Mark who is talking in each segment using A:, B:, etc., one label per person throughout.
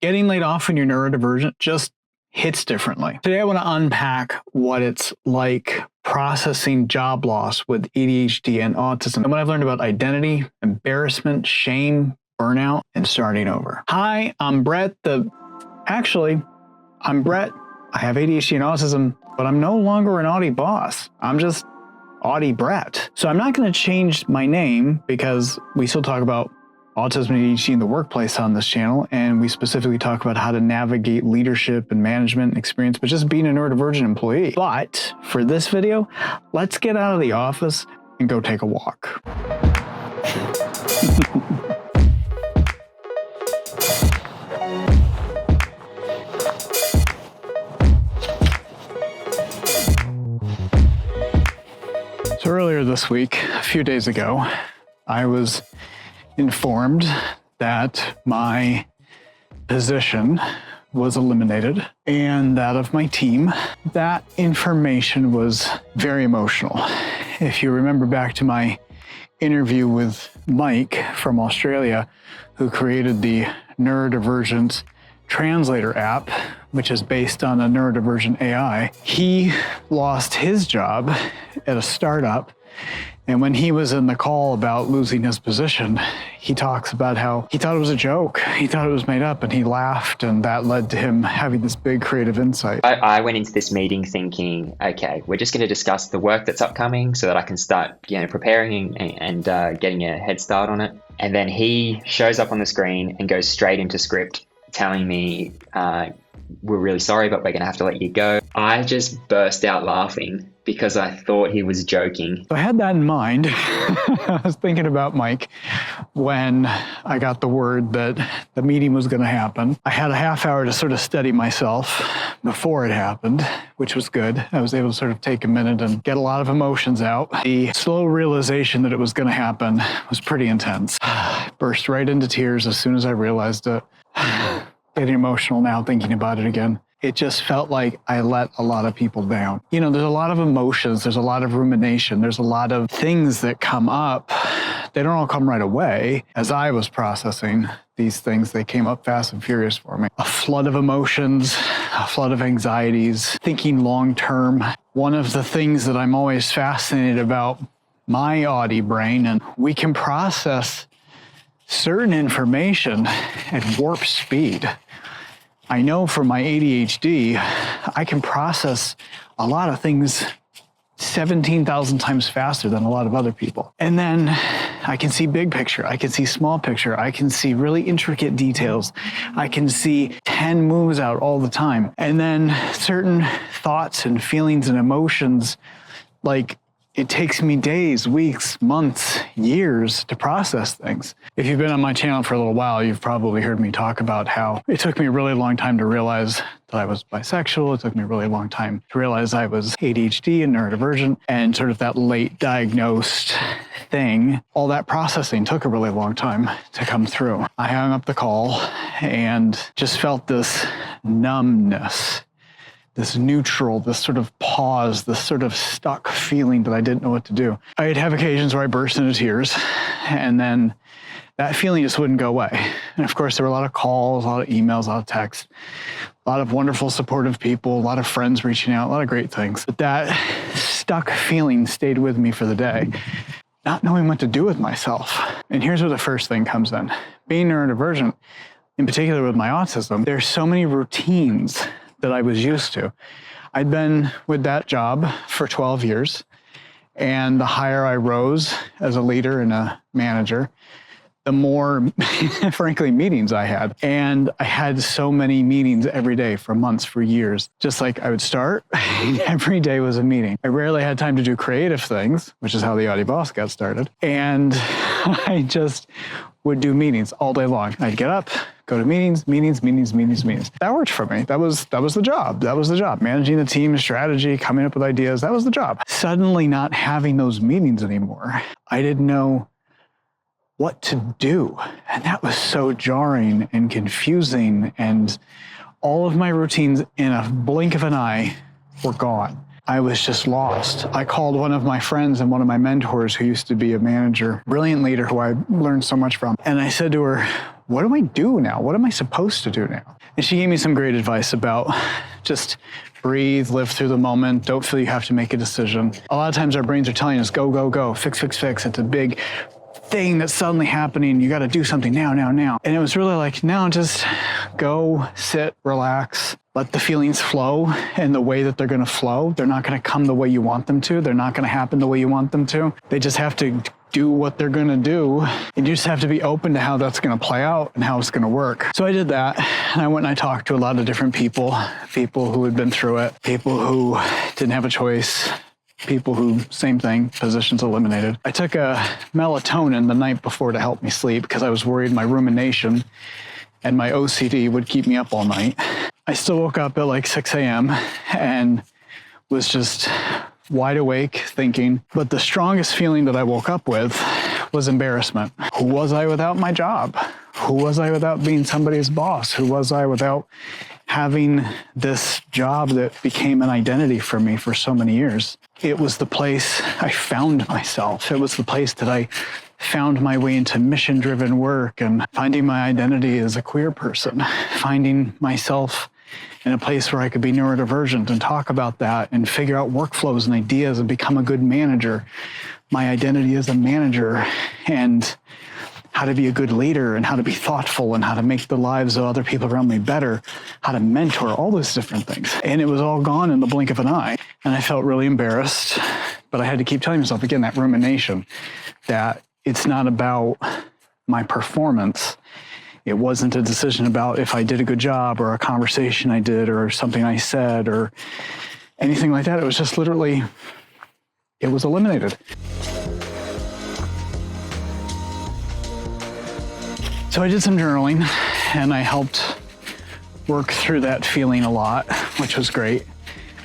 A: Getting laid off when you're neurodivergent just hits differently. Today, I want to unpack what it's like processing job loss with ADHD and autism, and what I've learned about identity, embarrassment, shame, burnout, and starting over. Hi, I'm Brett. I'm Brett. I have ADHD and autism, but I'm no longer an Audi boss. I'm just Audi Brett. So I'm not going to change my name because we still talk about autism and ADHD in the workplace on this channel, and we specifically talk about how to navigate leadership and management experience, but just being a neurodivergent employee. But for this video, let's get out of the office and go take a walk. So earlier this week, a few days ago, I was informed that my position was eliminated and that of my team. That information was very emotional. If you remember back to my interview with Mike from Australia, who created the Neurodivergent translator app, which is based on a neurodivergent AI, he lost his job at a startup. And when he was in the call about losing his position, he talks about how he thought it was a joke. He thought it was made up, and he laughed, and that led to him having this big creative insight.
B: I went into this meeting thinking, okay, we're just going to discuss the work that's upcoming so that I can start, preparing and getting a head start on it. And then he shows up on the screen and goes straight into script, telling me, we're really sorry, but we're going to have to let you go. I just burst out laughing because I thought he was joking.
A: So I had that in mind. I was thinking about Mike when I got the word that the meeting was going to happen. I had a half hour to sort of steady myself before it happened, which was good. I was able to sort of take a minute and get a lot of emotions out. The slow realization that it was going to happen was pretty intense. I burst right into tears as soon as I realized it. Getting emotional now thinking about it again. It just felt like I let a lot of people down. There's a lot of emotions, there's a lot of rumination, there's a lot of things that come up. They don't all come right away. As I was processing these things, they came up fast and furious for me. A flood of emotions, a flood of anxieties, thinking long term. One of the things that I'm always fascinated about my Audi brain, and we can process certain information at warp speed. I know for my ADHD, I can process a lot of things 17,000 times faster than a lot of other people. And then I can see big picture, I can see small picture, I can see really intricate details, I can see 10 moves out all the time. And then certain thoughts and feelings and emotions, like it takes me days, weeks, months, years to process things. If you've been on my channel for a little while, you've probably heard me talk about how it took me a really long time to realize that I was bisexual. It took me a really long time to realize I was ADHD and neurodivergent, and sort of that late diagnosed thing. All that processing took a really long time to come through. I hung up the call and just felt this numbness, this neutral, this sort of pause, this sort of stuck feeling that I didn't know what to do. I'd have occasions where I burst into tears, and then that feeling just wouldn't go away. And of course, there were a lot of calls, a lot of emails, a lot of texts, a lot of wonderful, supportive people, a lot of friends reaching out, a lot of great things. But that stuck feeling stayed with me for the day, not knowing what to do with myself. And here's where the first thing comes in. Being neurodivergent, in particular with my autism, there's so many routines that I was used to. I'd been with that job for 12 years, and the higher I rose as a leader and a manager, the more, frankly, meetings I had. And I had so many meetings every day for months, for years. Just like I would start, every day was a meeting. I rarely had time to do creative things, which is how the Audi Boss got started. And I just would do meetings all day long. I'd get up, go to meetings. That worked for me. That was the job. That was the job. Managing the team, strategy, coming up with ideas, that was the job. Suddenly not having those meetings anymore, I didn't know what to do. And that was so jarring and confusing. And all of my routines in a blink of an eye were gone. I was just lost. I called one of my friends and one of my mentors who used to be a manager, brilliant leader who I learned so much from. And I said to her, what do I do now? What am I supposed to do now? And she gave me some great advice about just breathe, live through the moment, don't feel you have to make a decision. A lot of times our brains are telling us, go, go, go, fix, fix, fix. It's a big thing that's suddenly happening. You got to do something now, now, now. And it was really like, no, just go, sit, relax, let the feelings flow in the way that they're going to flow. They're not going to come the way you want them to. They're not going to happen the way you want them to. They just have to do what they're going to do. And you just have to be open to how that's going to play out and how it's going to work. So I did that. And I went and I talked to a lot of different people who had been through it, people who didn't have a choice, people who, same thing, positions eliminated. I took a melatonin the night before to help me sleep because I was worried my rumination and my OCD would keep me up all night. I still woke up at like 6 a.m. and was just wide awake thinking. But the strongest feeling that I woke up with was embarrassment. Who was I without my job? Who was I without being somebody's boss? Who was I without having this job that became an identity for me for so many years? It was the place I found myself. It was the place that I found my way into mission-driven work and finding my identity as a queer person, finding myself in a place where I could be neurodivergent and talk about that and figure out workflows and ideas and become a good manager. My identity as a manager and how to be a good leader and how to be thoughtful and how to make the lives of other people around me better, how to mentor, all those different things. And it was all gone in the blink of an eye. And I felt really embarrassed, but I had to keep telling myself, again, that rumination, that it's not about my performance. It wasn't a decision about if I did a good job or a conversation I did or something I said or anything like that. It was just literally, it was eliminated. So I did some journaling and I helped work through that feeling a lot, which was great.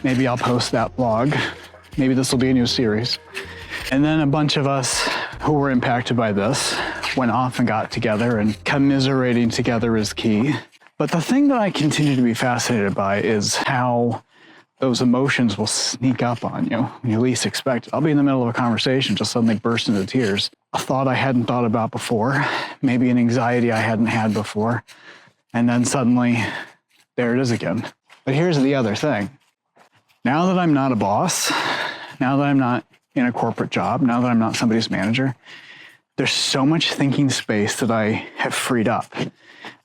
A: Maybe I'll post that blog. Maybe this will be a new series. And then a bunch of us who were impacted by this went off and got together, and commiserating together is key. But the thing that I continue to be fascinated by is how those emotions will sneak up on you when you least expect it. I'll be in the middle of a conversation, just suddenly burst into tears. A thought I hadn't thought about before, maybe an anxiety I hadn't had before, and then suddenly, there it is again. But here's the other thing. Now that I'm not a boss, now that I'm not in a corporate job, now that I'm not somebody's manager, there's so much thinking space that I have freed up.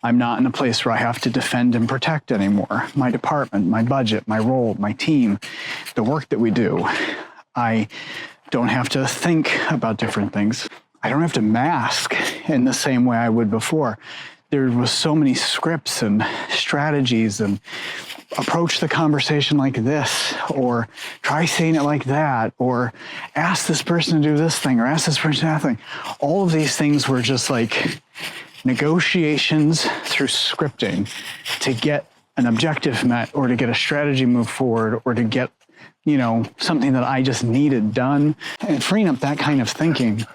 A: I'm not in a place where I have to defend and protect anymore. My department, my budget, my role, my team, the work that we do. I don't have to think about different things. I don't have to mask in the same way I would before. There was so many scripts and strategies and approach the conversation like this, or try saying it like that, or ask this person to do this thing, or ask this person that thing. All of these things were just like negotiations through scripting to get an objective met, or to get a strategy moved forward, or to get, something that I just needed done. And freeing up that kind of thinking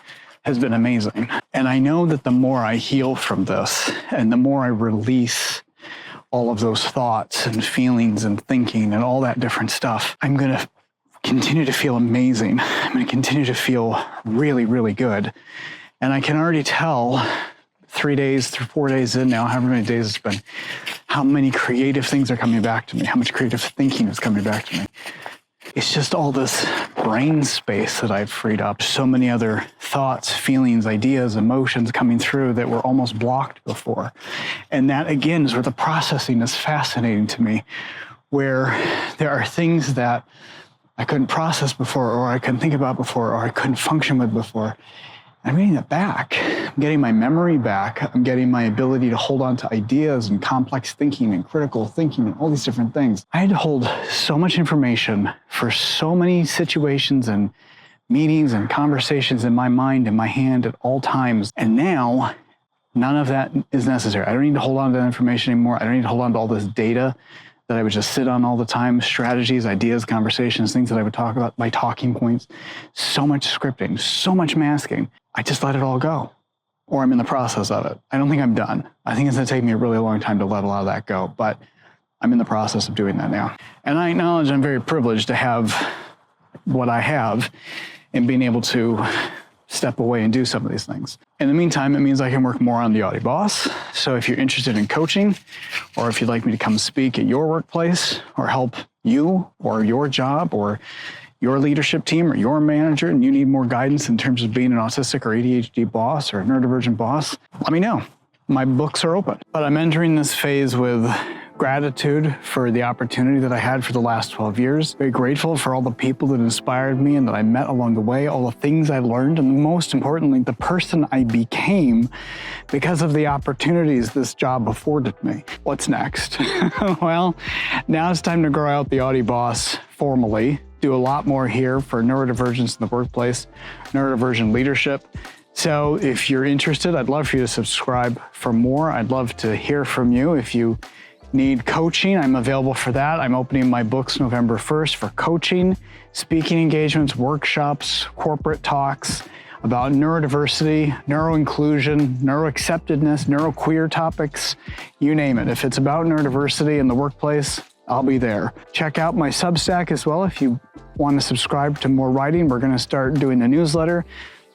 A: has been amazing. And I know that the more I heal from this, and the more I release all of those thoughts and feelings and thinking and all that different stuff, I'm going to continue to feel amazing. I'm going to continue to feel really, really good. And I can already tell 3 days, 4 days in now, however many days it's been, how many creative things are coming back to me, how much creative thinking is coming back to me. It's just all this brain space that I've freed up. So many other thoughts, feelings, ideas, emotions coming through that were almost blocked before. And that, again, is where the processing is fascinating to me, where there are things that I couldn't process before, or I couldn't think about before, or I couldn't function with before. I'm getting it back. I'm getting my memory back. I'm getting my ability to hold on to ideas and complex thinking and critical thinking and all these different things. I had to hold so much information for so many situations and meetings and conversations in my mind and my hand at all times. And now, none of that is necessary. I don't need to hold on to that information anymore. I don't need to hold on to all this data that I would just sit on all the time, strategies, ideas, conversations, things that I would talk about, my talking points, so much scripting, so much masking. I just let it all go, or I'm in the process of it. I don't think I'm done. I think it's gonna take me a really long time to let a lot of that go, but I'm in the process of doing that now. And I acknowledge I'm very privileged to have what I have and being able to step away and do some of these things. In the meantime, it means I can work more on the Audi Boss. So if you're interested in coaching, or if you'd like me to come speak at your workplace or help you or your job or your leadership team or your manager, and you need more guidance in terms of being an autistic or ADHD boss or a neurodivergent boss, let me know. My books are open. But I'm entering this phase with gratitude for the opportunity that I had for the last 12 years. Very grateful for all the people that inspired me and that I met along the way, all the things I learned, and most importantly, the person I became because of the opportunities this job afforded me. What's next? Well, now it's time to grow out the Audi Boss formally, do a lot more here for neurodivergence in the workplace, neurodivergent leadership. So if you're interested, I'd love for you to subscribe for more. I'd love to hear from you. If you need coaching, I'm available for that. I'm opening my books November 1st for coaching, speaking engagements, workshops, corporate talks about neurodiversity, neuroinclusion, neuroacceptedness, neuroqueer topics, you name it. If it's about neurodiversity in the workplace, I'll be there. Check out my Substack as well if you want to subscribe to more writing. We're going to start doing the newsletter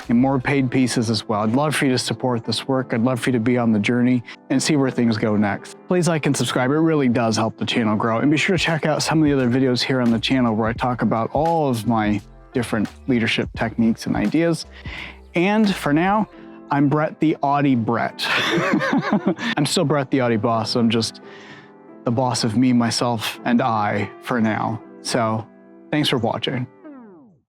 A: and more paid pieces as well. I'd love for you to support this work. I'd love for you to be on the journey and see where things go next. Please like and subscribe. It really does help the channel grow. And be sure to check out some of the other videos here on the channel where I talk about all of my different leadership techniques and ideas. And for now, I'm Brett the Audi Brett. I'm still Brett the Audi Boss. I'm just the boss of me, myself, and I for now. So thanks for watching.